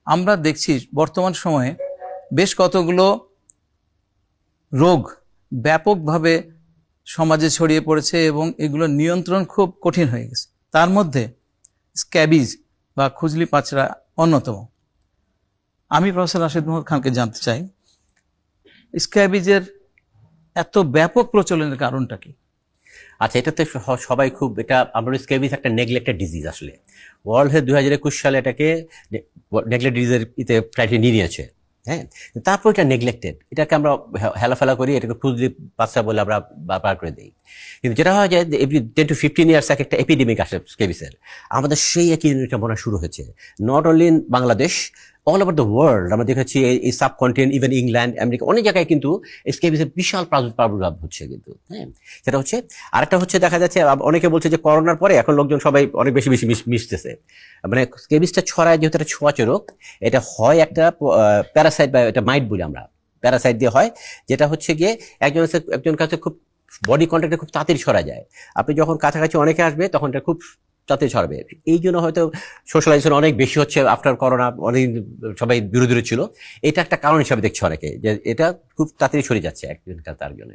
আমরা দেখছি বর্তমান সময়ে বেশ কতগুলো রোগ ব্যাপকভাবে সমাজে ছড়িয়ে পড়েছে এবং এগুলো নিয়ন্ত্রণ খুব কঠিন হয়ে গেছে। তার মধ্যে স্ক্যাবিজ বা খুজলি পাচড়া অন্যতম। আমি প্রফেসর রাশেদ মোহাম্মদ খানকে জানতে চাই, স্ক্যাবিজের এত ব্যাপক প্রচলনের কারণটা কি? আচ্ছা, এটাতে সবাই খুব, এটা আমরা স্ক্যাবিজ একটা নেগলেক্টেড ডিজিজ। আসলে ওয়ার্ল্ড হেলথ 2021 সালে এটাকে নেগলেক্টেড ডিজিজের ক্রাইটেরিয়া নিয়ে নিয়েছে। হ্যাঁ, তারপর এটা নেগলেক্টেড, এটাকে আমরা হেলাফেলা করি, এটাকে খুজলি পাচড়া বলে আমরা বার করে দিই। কিন্তু যেটা হয় যে এভরি 10 to 15 ইয়ার্স একটা এপিডেমিক আসে স্ক্যাবিসের। আমাদের সেই একই জিনিসটা মনে শুরু হয়েছে, not only in Bangladesh, all over the world. আমরা দেখেছি এই সাবকন্টিনেন্ট, ইভেন ইংল্যান্ড, আমেরিকা, অনেক জায়গায় কিন্তু স্ক্যাবিসের বিশাল প্রাদুর্ভাব হচ্ছে কিন্তু। হ্যাঁ, সেটা হচ্ছে। আরেকটা হচ্ছে দেখা যাচ্ছে অনেকে বলছে যে করোনার পরে এখন লোকজন সবাই অনেক বেশি বেশি মিশতেছে। মানে স্ক্যাবিসটা ছড়ায় যেহেতু একটা ছোঁয়াচে রোগ, এটা হয় একটা প্যারাসাইট বা এটা মাইট বলি আমরা, প্যারাসাইট দিয়ে হয়, যেটা হচ্ছে গিয়ে একজন কাছে খুব বডি কন্ট্যাক্টে খুব তাড়াতাড়ি ছড়া যায়। আপনি যখন কাছাকাছি অনেকে আসবে তখন এটা খুব তাড়াতাড়ি ছড়াবে। এই জন্য হয়তো সোশ্যালাইজেশন অনেক বেশি হচ্ছে আফটার করোনা, অনেক সবাই দূরে দূরে ছিল। এটা একটা কারণ হিসাবে দেখছে অনেকে, যে এটা খুব তাড়াতাড়ি ছড়িয়ে যাচ্ছে একজন তার জন্য।